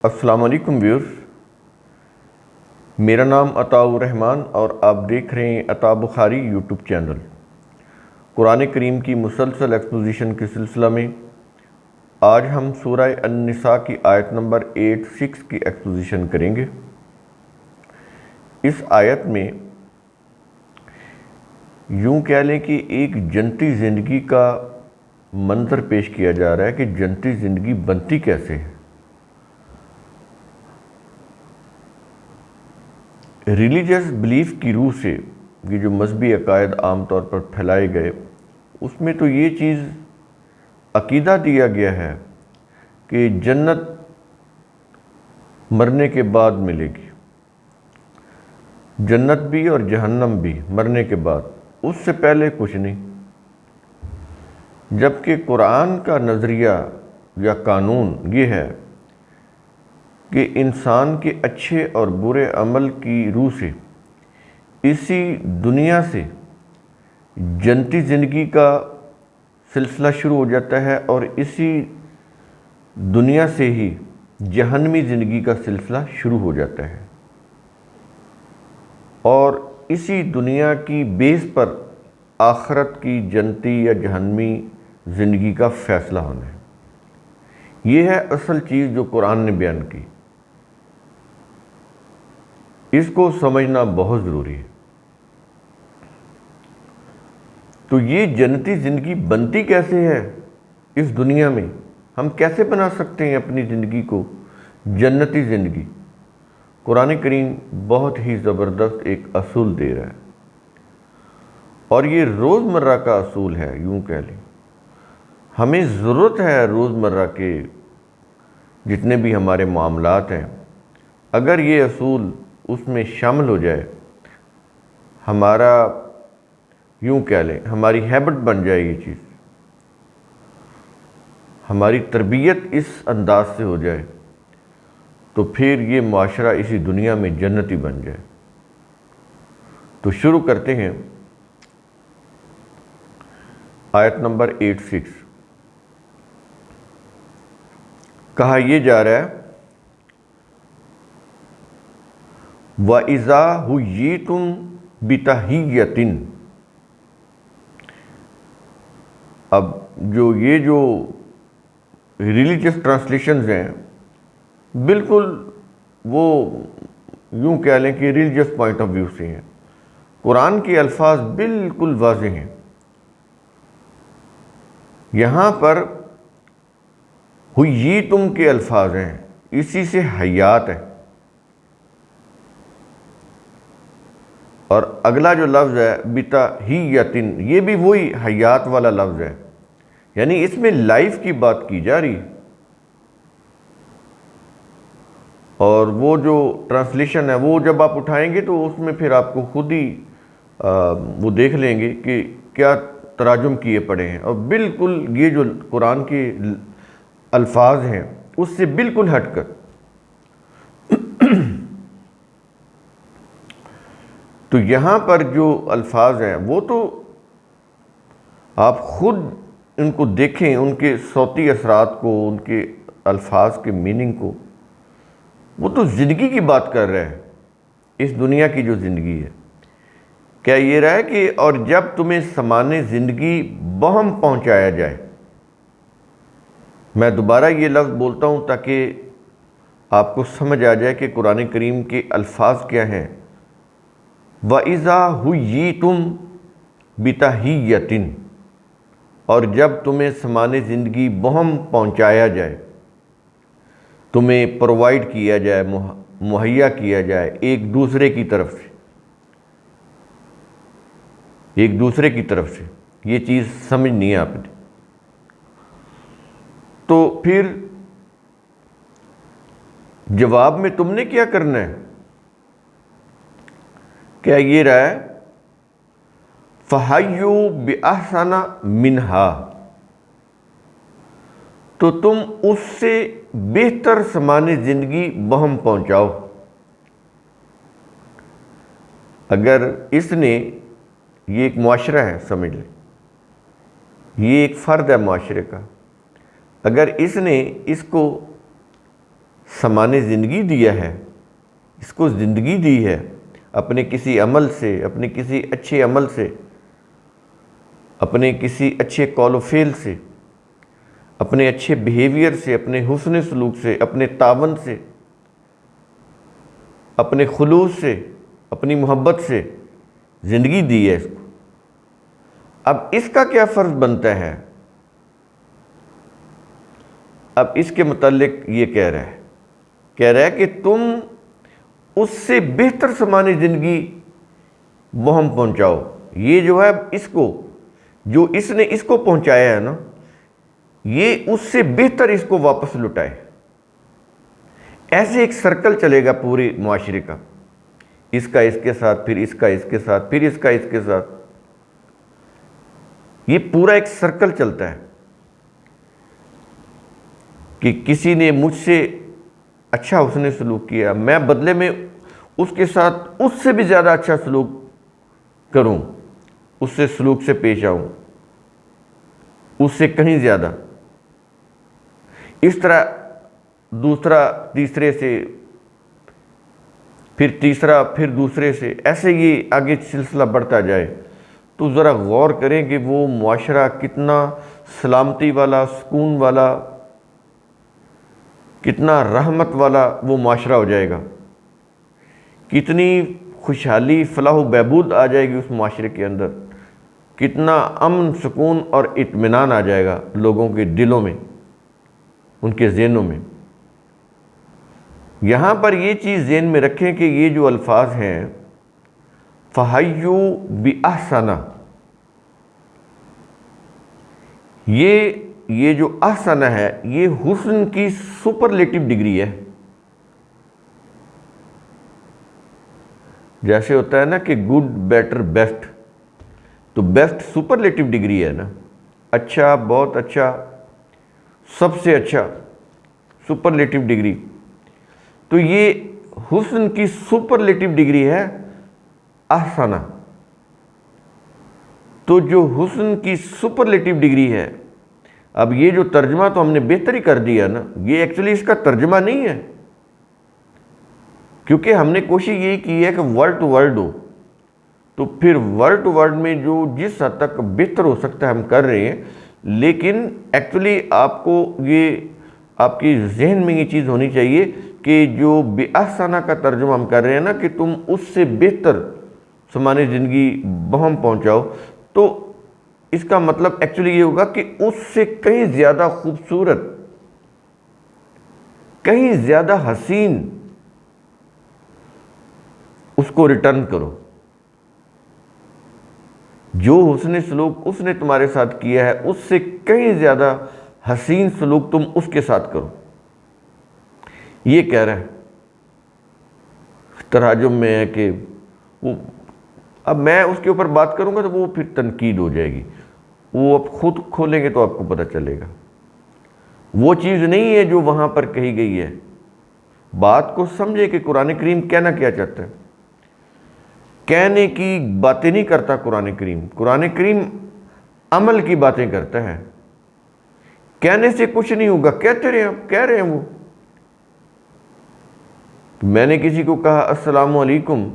السلام علیکم ویورز، میرا نام عطاء الرحمن اور آپ دیکھ رہے ہیں عطاء بخاری یوٹیوب چینل۔ قرآن کریم کی مسلسل ایکسپوزیشن کے سلسلہ میں آج ہم سورہ النساء کی آیت نمبر 86 کی ایکسپوزیشن کریں گے۔ اس آیت میں یوں کہہ لیں کہ ایک جنتی زندگی کا منظر پیش کیا جا رہا ہے کہ جنتی زندگی بنتی کیسے ہے۔ ریلیجس بلیف کی روح سے یہ جو مذہبی عقائد عام طور پر پھیلائے گئے، اس میں تو یہ چیز عقیدہ دیا گیا ہے کہ جنت مرنے کے بعد ملے گی، جنت بھی اور جہنم بھی مرنے کے بعد، اس سے پہلے کچھ نہیں۔ جبکہ قرآن کا نظریہ یا قانون یہ ہے کہ انسان کے اچھے اور برے عمل کی روح سے اسی دنیا سے جنتی زندگی کا سلسلہ شروع ہو جاتا ہے اور اسی دنیا سے ہی جہنمی زندگی کا سلسلہ شروع ہو جاتا ہے، اور اسی دنیا کی بیس پر آخرت کی جنتی یا جہنمی زندگی کا فیصلہ ہونا ہے۔ یہ ہے اصل چیز جو قرآن نے بیان کی۔ اس کو سمجھنا بہت ضروری ہے۔ تو یہ جنتی زندگی بنتی کیسے ہے اس دنیا میں؟ ہم کیسے بنا سکتے ہیں اپنی زندگی کو جنتی زندگی؟ قرآن کریم بہت ہی زبردست ایک اصول دے رہا ہے، اور یہ روزمرہ کا اصول ہے۔ یوں کہہ لیں ہمیں ضرورت ہے روزمرہ کے جتنے بھی ہمارے معاملات ہیں، اگر یہ اصول اس میں شامل ہو جائے، ہمارا یوں کہہ لیں ہماری ہیبٹ بن جائے، یہ چیز ہماری تربیت اس انداز سے ہو جائے، تو پھر یہ معاشرہ اسی دنیا میں جنتی بن جائے۔ تو شروع کرتے ہیں آیت نمبر 86۔ کہا یہ جا رہا ہے وَإِذَا حُيِّيتُم بِتَحِيَّةٍ۔ اب جو ریلیجس ٹرانسلیشنز ہیں، بالکل وہ یوں کہہ لیں کہ ریلیجس پوائنٹ آف ویو سے ہیں۔ قرآن کے الفاظ بالکل واضح ہیں۔ یہاں پر حُيِّيتُم کے الفاظ ہیں، اسی سے حیات ہے، اور اگلا جو لفظ ہے بِتَحِيَّةٍ، یہ بھی وہی حیات والا لفظ ہے، یعنی اس میں لائف کی بات کی جا رہی ہے۔ اور وہ جو ٹرانسلیشن ہے وہ جب آپ اٹھائیں گے تو اس میں پھر آپ کو خود ہی وہ دیکھ لیں گے کہ کیا تراجم کیے پڑے ہیں، اور بالکل یہ جو قرآن کے الفاظ ہیں اس سے بالکل ہٹ کر۔ تو یہاں پر جو الفاظ ہیں وہ تو آپ خود ان کو دیکھیں، ان کے صوتی اثرات کو، ان کے الفاظ کے میننگ کو۔ وہ تو زندگی کی بات کر رہے ہیں، اس دنیا کی جو زندگی ہے۔ کیا یہ رہا ہے کہ اور جب تمہیں سامان زندگی بہم پہنچایا جائے۔ میں دوبارہ یہ لفظ بولتا ہوں تاکہ آپ کو سمجھ آ جائے کہ قرآن کریم کے الفاظ کیا ہیں۔ وَإِذَا حُيِّيتُم بِتَحِيَّةٍ، اور جب تمہیں سامان زندگی بہم پہنچایا جائے، تمہیں پرووائڈ کیا جائے، مہیا کیا جائے ایک دوسرے کی طرف سے، ایک دوسرے کی طرف سے، یہ چیز سمجھنی ہے آپ نے۔ تو پھر جواب میں تم نے کیا کرنا ہے؟ کیا یہ رہا ہے فَحَيُّوا بِأَحْسَنَ مِنْهَا، تو تم اس سے بہتر سامان زندگی بہم پہنچاؤ۔ اگر اس نے، یہ ایک معاشرہ ہے، سمجھ لیں یہ ایک فرد ہے معاشرے کا، اگر اس نے اس کو سامان زندگی دیا ہے، اس کو زندگی دی ہے اپنے کسی عمل سے، اپنے کسی اچھے عمل سے، اپنے کسی اچھے قول و فعل سے، اپنے اچھے بیہیویئر سے، اپنے حسن سلوک سے، اپنے تعاون سے، اپنے خلوص سے، اپنی محبت سے زندگی دی ہے اس کو۔ اب اس کا کیا فرض بنتا ہے؟ اب اس کے متعلق یہ کہہ رہا ہے کہ تم اس سے بہتر سامان زندگی وہم پہنچاؤ۔ یہ جو ہے اس کو، جو اس نے اس کو پہنچایا ہے نا، یہ اس سے بہتر اس کو واپس لٹائے۔ ایسے ایک سرکل چلے گا پورے معاشرے کا، اس کا اس کے ساتھ، پھر اس کا اس کے ساتھ، پھر اس کا اس کے ساتھ، یہ پورا ایک سرکل چلتا ہے کہ کسی نے مجھ سے اچھا حسن سلوک کیا، میں بدلے میں اس کے ساتھ اس سے بھی زیادہ اچھا سلوک کروں، اس سے سلوک سے پیش آؤں، اس سے کہیں زیادہ۔ اس طرح دوسرا تیسرے سے، پھر تیسرا پھر دوسرے سے، ایسے یہ آگے سلسلہ بڑھتا جائے تو ذرا غور کریں کہ وہ معاشرہ کتنا سلامتی والا، سکون والا، کتنا رحمت والا وہ معاشرہ ہو جائے گا، کتنی خوشحالی، فلاح و بہبود آ جائے گی اس معاشرے کے اندر، کتنا امن، سکون اور اطمینان آ جائے گا لوگوں کے دلوں میں، ان کے ذہنوں میں۔ یہاں پر یہ چیز ذہن میں رکھیں کہ یہ جو الفاظ ہیں فَحَيُّوا بِأَحْسَنَ، یہ جو احسن ہے یہ حسن کی سپرلیٹو ڈگری ہے۔ جیسے ہوتا ہے نا کہ گڈ، بیٹر، بیسٹ، تو بیسٹ سپرلیٹو ڈگری ہے نا، اچھا، بہت اچھا، سب سے اچھا، سپرلیٹو ڈگری۔ تو یہ حسن کی سپرلیٹو ڈگری ہے احسنہ۔ تو جو حسن کی سپرلیٹو ڈگری ہے، اب یہ جو ترجمہ تو ہم نے بہتر ہی کر دیا نا، یہ ایکچولی اس کا ترجمہ نہیں ہے، کیونکہ ہم نے کوشش یہی کی ہے کہ ورڈ ٹو ورڈ ہو، تو پھر ورڈ ٹو ورڈ میں جو جس حد تک بہتر ہو سکتا ہے ہم کر رہے ہیں، لیکن ایکچولی آپ کو یہ، آپ کی ذہن میں یہ چیز ہونی چاہیے کہ جو بے احسانہ کا ترجمہ ہم کر رہے ہیں نا کہ تم اس سے بہتر سامان زندگی بہم پہنچاؤ، تو اس کا مطلب ایکچولی یہ ہوگا کہ اس سے کہیں زیادہ خوبصورت، کہیں زیادہ حسین اس کو ریٹرن کرو۔ جو حسن سلوک اس نے تمہارے ساتھ کیا ہے اس سے کہیں زیادہ حسین سلوک تم اس کے ساتھ کرو، یہ کہہ رہا ہے۔ تراجم میں ہے کہ وہ، اب میں اس کے اوپر بات کروں گا تو وہ پھر تنقید ہو جائے گی، وہ اب خود کھولیں گے تو آپ کو پتہ چلے گا۔ وہ چیز نہیں ہے جو وہاں پر کہی گئی ہے۔ بات کو سمجھے کہ قرآن کریم کہنا کیا چاہتا ہے۔ کہنے کی باتیں نہیں کرتا قرآن کریم، قرآن کریم عمل کی باتیں کرتا ہے۔ کہنے سے کچھ نہیں ہوگا، کہتے رہے ہیں، کہہ رہے ہیں وہ۔ میں نے کسی کو کہا السلام علیکم،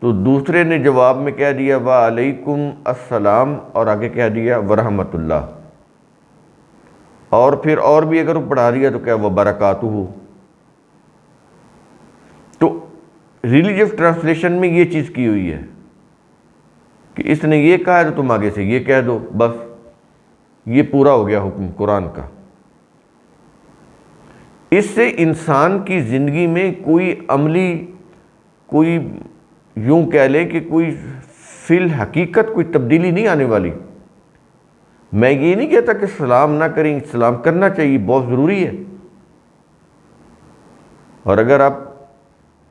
تو دوسرے نے جواب میں کہہ دیا وعلیکم السلام، اور آگے کہہ دیا ورحمۃ اللہ، اور پھر اور بھی اگر پڑھا دیا تو کیا وبرکاتہ۔ تو ریلیجیس ٹرانسلیشن میں یہ چیز کی ہوئی ہے کہ اس نے یہ کہا ہے تو تم آگے سے یہ کہہ دو، بس یہ پورا ہو گیا حکم قرآن کا۔ اس سے انسان کی زندگی میں کوئی عملی، کوئی یوں کہہ لیں کہ کوئی فی الحقیقت کوئی تبدیلی نہیں آنے والی۔ میں یہ نہیں کہتا کہ سلام نہ کریں، سلام کرنا چاہیے، بہت ضروری ہے۔ اور اگر آپ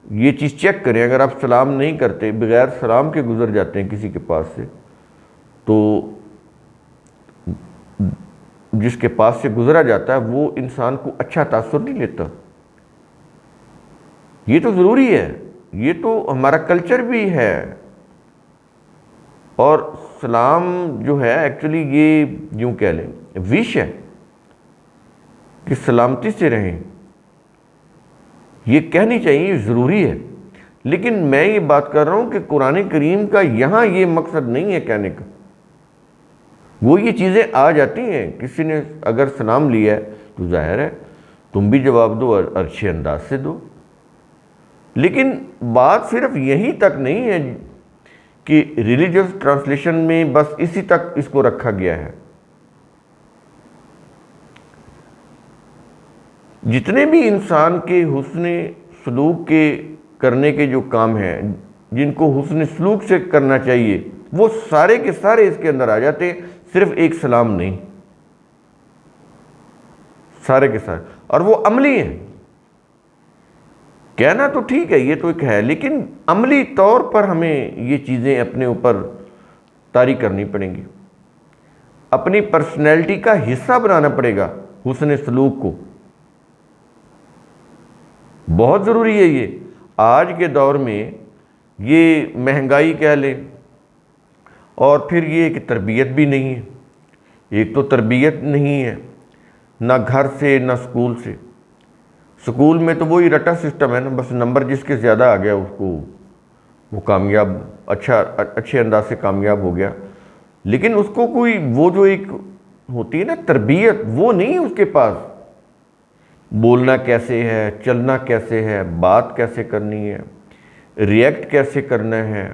یہ چیز چیک کریں، اگر آپ سلام نہیں کرتے، بغیر سلام کے گزر جاتے ہیں کسی کے پاس سے، تو جس کے پاس سے گزرا جاتا ہے وہ انسان کو اچھا تاثر نہیں لیتا۔ یہ تو ضروری ہے، یہ تو ہمارا کلچر بھی ہے۔ اور سلام جو ہے ایکچولی یہ یوں کہہ لیں وش ہے کہ سلامتی سے رہیں، یہ کہنی چاہیے، یہ ضروری ہے، لیکن میں یہ بات کر رہا ہوں کہ قرآن کریم کا یہاں یہ مقصد نہیں ہے کہنے کا۔ وہ یہ چیزیں آ جاتی ہیں، کسی نے اگر سلام لیا ہے تو ظاہر ہے تم بھی جواب دو اور اچھے انداز سے دو، لیکن بات صرف یہیں تک نہیں ہے کہ ریلیجیس ٹرانسلیشن میں بس اسی تک اس کو رکھا گیا ہے۔ جتنے بھی انسان کے حسن سلوک کے کرنے کے جو کام ہیں، جن کو حسن سلوک سے کرنا چاہیے، وہ سارے کے سارے اس کے اندر آ جاتے ہیں، صرف ایک سلام نہیں، سارے کے سارے، اور وہ عملی ہیں۔ کہنا تو ٹھیک ہے، یہ تو ایک ہے، لیکن عملی طور پر ہمیں یہ چیزیں اپنے اوپر طاری کرنی پڑیں گی، اپنی پرسنالٹی کا حصہ بنانا پڑے گا حسن سلوک کو۔ بہت ضروری ہے یہ۔ آج کے دور میں یہ مہنگائی کہہ لیں، اور پھر یہ کہ تربیت بھی نہیں ہے۔ ایک تو تربیت نہیں ہے، نہ گھر سے نہ سکول سے۔ سکول میں تو وہی رٹا سسٹم ہے نا، بس نمبر جس کے زیادہ آ گیا اس کو وہ کامیاب، اچھے انداز سے کامیاب ہو گیا، لیکن اس کو کوئی وہ جو ایک ہوتی ہے نا تربیت، وہ نہیں اس کے پاس۔ بولنا کیسے ہے، چلنا کیسے ہے، بات کیسے کرنی ہے، ریئیکٹ کیسے کرنا ہے،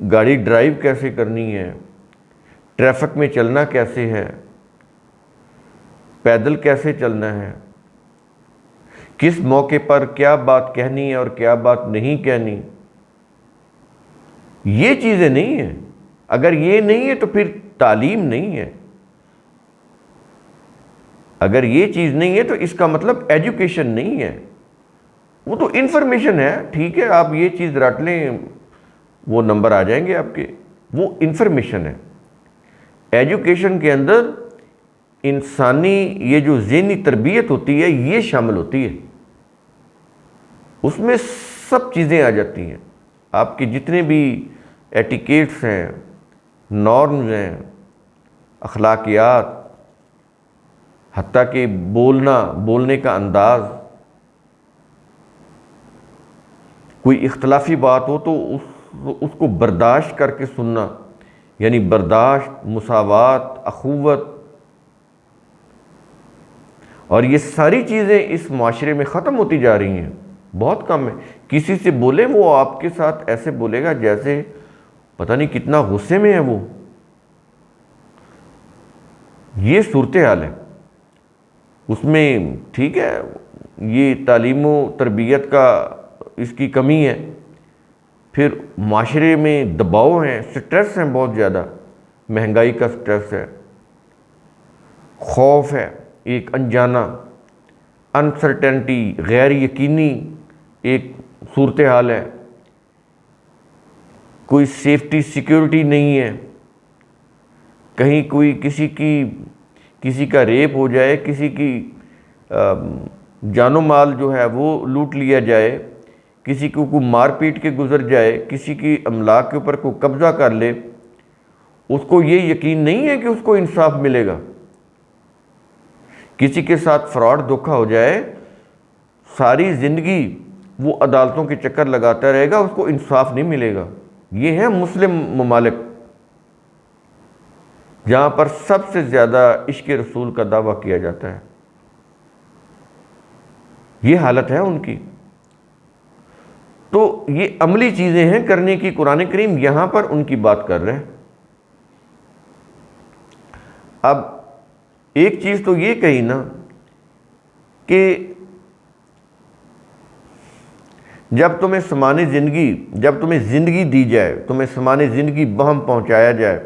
گاڑی ڈرائیو کیسے کرنی ہے، ٹریفک میں چلنا کیسے ہے، پیدل کیسے چلنا ہے، کس موقع پر کیا بات کہنی ہے اور کیا بات نہیں کہنی، یہ چیزیں نہیں ہیں۔ اگر یہ نہیں ہے تو پھر تعلیم نہیں ہے۔ اگر یہ چیز نہیں ہے تو اس کا مطلب ایجوکیشن نہیں ہے، وہ تو انفارمیشن ہے۔ ٹھیک ہے، آپ یہ چیز رٹ لیں، وہ نمبر آ جائیں گے آپ کے، وہ انفارمیشن ہے۔ ایجوکیشن کے اندر انسانی یہ جو ذہنی تربیت ہوتی ہے یہ شامل ہوتی ہے، اس میں سب چیزیں آ جاتی ہیں۔ آپ کے جتنے بھی ایٹیکیٹس ہیں، نارمز ہیں، اخلاقیات، حتیٰ کہ بولنے کا انداز، کوئی اختلافی بات ہو تو اس کو برداشت کر کے سننا، یعنی برداشت، مساوات، اخوت، اور یہ ساری چیزیں اس معاشرے میں ختم ہوتی جا رہی ہیں، بہت کم ہے۔ کسی سے بولے وہ آپ کے ساتھ ایسے بولے گا جیسے پتہ نہیں کتنا غصے میں ہے وہ۔ یہ صورتحال ہے، اس میں ٹھیک ہے یہ تعلیم و تربیت کا اس کی کمی ہے، پھر معاشرے میں دباؤ ہیں، سٹریس ہیں بہت زیادہ، مہنگائی کا سٹریس ہے، خوف ہے، ایک انجانا، انسرٹینٹی، غیر یقینی ایک صورتحال ہے، کوئی سیفٹی سیکیورٹی نہیں ہے، کہیں کوئی کسی کا ریپ ہو جائے، کسی کی جان و مال جو ہے وہ لوٹ لیا جائے، کسی کو کوئی مار پیٹ کے گزر جائے، کسی کی املاک کے اوپر کوئی قبضہ کر لے، اس کو یہ یقین نہیں ہے کہ اس کو انصاف ملے گا۔ کسی کے ساتھ فراڈ دھوکہ ہو جائے، ساری زندگی وہ عدالتوں کے چکر لگاتا رہے گا، اس کو انصاف نہیں ملے گا۔ یہ ہے مسلم ممالک جہاں پر سب سے زیادہ عشق رسول کا دعویٰ کیا جاتا ہے، یہ حالت ہے ان کی۔ تو یہ عملی چیزیں ہیں کرنے کی، قرآن کریم یہاں پر ان کی بات کر رہے ہیں۔ اب ایک چیز تو یہ کہی نا کہ جب تمہیں زندگی دی جائے، تمہیں سامان زندگی بہم پہنچایا جائے،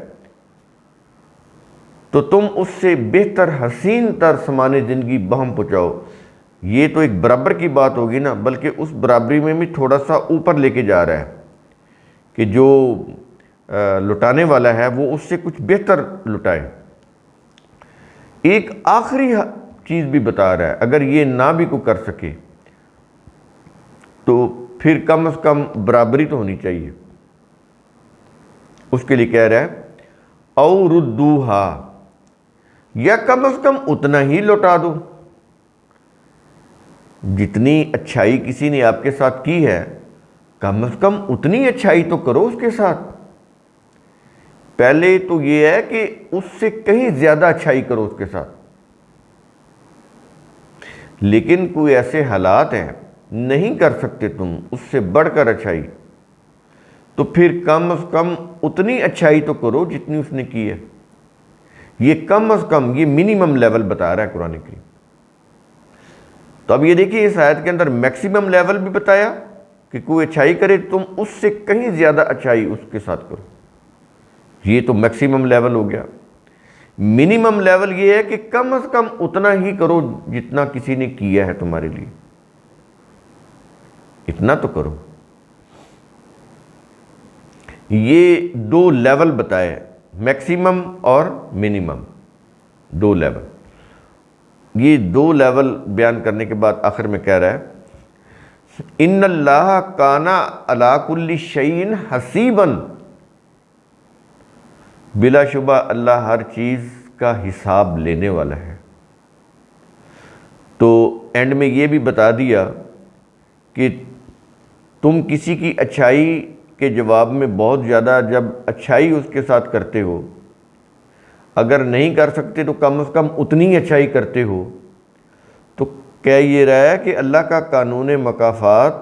تو تم اس سے بہتر حسین تر سامان زندگی بہم پہنچاؤ۔ یہ تو ایک برابر کی بات ہوگی نا، بلکہ اس برابری میں بھی تھوڑا سا اوپر لے کے جا رہا ہے کہ جو لٹانے والا ہے وہ اس سے کچھ بہتر لٹائے۔ ایک آخری چیز بھی بتا رہا ہے، اگر یہ نہ بھی کوئی کر سکے تو پھر کم از کم برابری تو ہونی چاہیے۔ اس کے لیے کہہ رہا ہے او ردوہا، یا کم از کم اتنا ہی لوٹا دو۔ جتنی اچھائی کسی نے آپ کے ساتھ کی ہے کم از کم اتنی اچھائی تو کرو اس کے ساتھ. پہلے تو یہ ہے کہ اس سے کہیں زیادہ اچھائی کرو اس کے ساتھ. لیکن کوئی ایسے حالات ہیں نہیں کر سکتے تم اس سے بڑھ کر اچھائی، تو پھر کم از کم اتنی اچھائی تو کرو جتنی اس نے کی ہے. یہ کم از کم، یہ منیمم لیول بتا رہا ہے قرآن کریم. تو اب یہ دیکھیے اس آیت کے اندر میکسیمم لیول بھی بتایا کہ کوئی اچھائی کرے تم اس سے کہیں زیادہ اچھائی اس کے ساتھ کرو. یہ تو میکسیمم لیول ہو گیا. منیمم لیول یہ ہے کہ کم از کم اتنا ہی کرو جتنا کسی نے کیا ہے تمہارے لیے. اتنا تو کرو. یہ دو لیول بتائے، میکسیمم اور منیمم، دو لیول. یہ دو لیول بیان کرنے کے بعد آخر میں کہہ رہا ہے ان اللہ کان علی کل شیء حسیبا، بلا شبہ اللہ ہر چیز کا حساب لینے والا ہے. تو اینڈ میں یہ بھی بتا دیا کہ تم کسی کی اچھائی کے جواب میں بہت زیادہ جب اچھائی اس کے ساتھ کرتے ہو، اگر نہیں کر سکتے تو کم از کم اتنی اچھائی کرتے ہو. تو کہہ یہ رہا ہے کہ اللہ کا قانون مکافات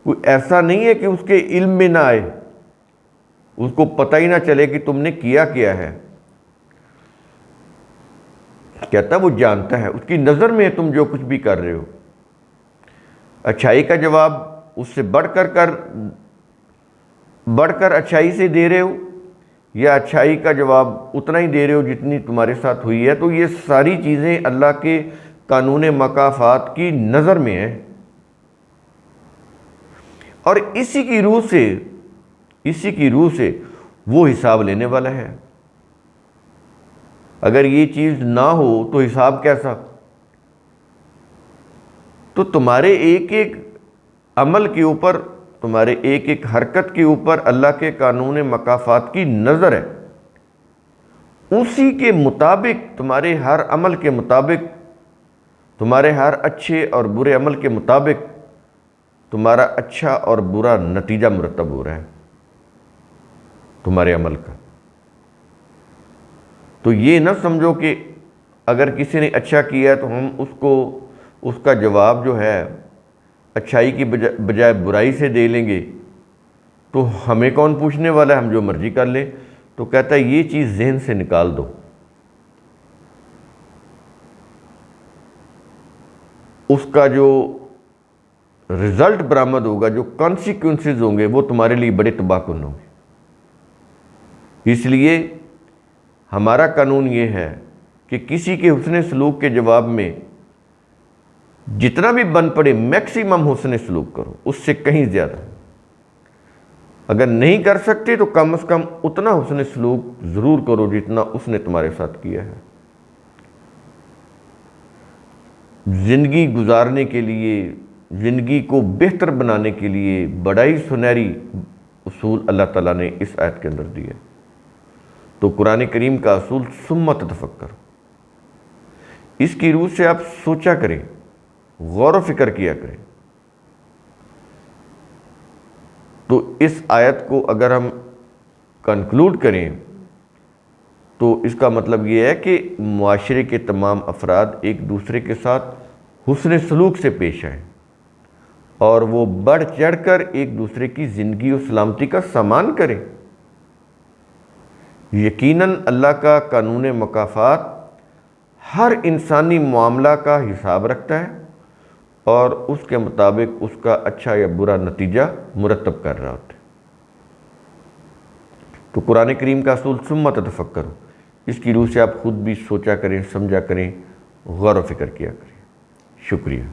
کوئی ایسا نہیں ہے کہ اس کے علم میں نہ آئے، اس کو پتہ ہی نہ چلے کہ تم نے کیا ہے. کہتا وہ جانتا ہے، اس کی نظر میں تم جو کچھ بھی کر رہے ہو. اچھائی کا جواب اس سے بڑھ کر اچھائی سے دے رہے ہو، یا اچھائی کا جواب اتنا ہی دے رہے ہو جتنی تمہارے ساتھ ہوئی ہے. تو یہ ساری چیزیں اللہ کے قانون مکافات کی نظر میں ہیں، اور اسی کی روح سے وہ حساب لینے والا ہے. اگر یہ چیز نہ ہو تو حساب کیسا؟ تو تمہارے ایک ایک عمل کے اوپر، تمہارے ایک ایک حرکت کے اوپر اللہ کے قانون مکافات کی نظر ہے. اسی کے مطابق، تمہارے ہر عمل کے مطابق، تمہارے ہر اچھے اور برے عمل کے مطابق تمہارا اچھا اور برا نتیجہ مرتب ہو رہا ہے تمہارے عمل کا. تو یہ نہ سمجھو کہ اگر کسی نے اچھا کیا ہے تو ہم اس کا جواب جو ہے اچھائی کی بجائے برائی سے دے لیں گے، تو ہمیں کون پوچھنے والا ہے، ہم جو مرضی کر لیں. تو کہتا ہے یہ چیز ذہن سے نکال دو. اس کا جو رزلٹ برآمد ہوگا، جو کانسیکوینسز ہوں گے، وہ تمہارے لیے بڑے تباہ کن ہوں گے. اس لیے ہمارا قانون یہ ہے کہ کسی کے حسن سلوک کے جواب میں جتنا بھی بن پڑے میکسیمم حسن سلوک کرو، اس سے کہیں زیادہ. اگر نہیں کر سکتے تو کم از کم اتنا حسن سلوک ضرور کرو جتنا اس نے تمہارے ساتھ کیا ہے. زندگی گزارنے کے لیے، زندگی کو بہتر بنانے کے لیے بڑا ہی سنہری اصول اللہ تعالیٰ نے اس آیت کے اندر دیا. تو قرآن کریم کا اصول ثم تفکر، اس کی روح سے آپ سوچا کریں، غور و فکر کیا کریں. تو اس آیت کو اگر ہم کنکلوڈ کریں تو اس کا مطلب یہ ہے کہ معاشرے کے تمام افراد ایک دوسرے کے ساتھ حسن سلوک سے پیش آئیں، اور وہ بڑھ چڑھ کر ایک دوسرے کی زندگی و سلامتی کا سامان کریں. یقیناً اللہ کا قانون مکافات ہر انسانی معاملہ کا حساب رکھتا ہے اور اس کے مطابق اس کا اچھا یا برا نتیجہ مرتب کر رہا ہوتا ہے. تو قرآن کریم کا اصول ثم تفکروا، اس کی روح سے آپ خود بھی سوچا کریں، سمجھا کریں، غور و فکر کیا کریں. شکریہ.